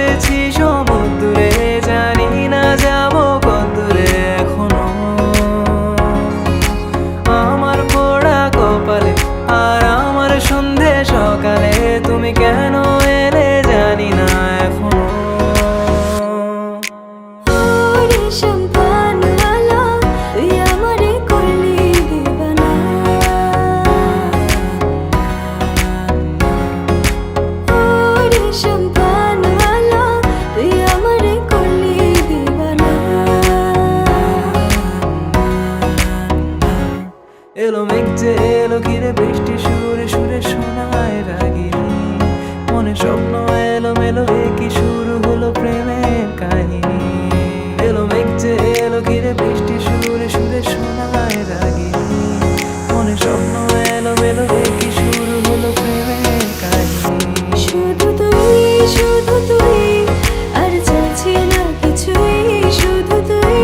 করেছি সমুদ্রে, জানি না যাবো কতদূরে এখনো। আমার পোড়া কপালে আর আমার সন্ধে সকালে তুমি কেন এলে জানি না এখনো। এলো মেঘ যে এলো ঘিরে বৃষ্টি সুরে সুরে শোনায় রাগিনী, মনে স্বপ্ন এলো মেলো কি শুরু হলো প্রেমের কাহিনী। এলো মেঘ যে এলো ঘিরে বৃষ্টি সুরে সুরে শোনায় রাগিনী, মনে স্বপ্ন এলো মেলো কি শুরু হলো প্রেমের কাহিনী। শুধু তুই আর চাইছি না কিছুই, শুধু তুই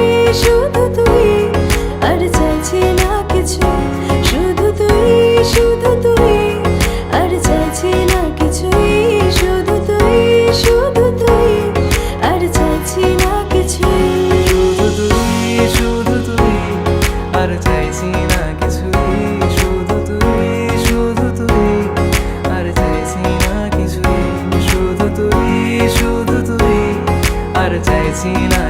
আর চাইছি না কিছু, শুধু তুই আর চাইছি না কিছুই, শুধু তুই আর চাইছি না কিছুই, শুধু তুই আর চাইছি না কিছুই, শুধু তুই আর চাইছি না কিছুই, শুধু তুই আর চাইছি না।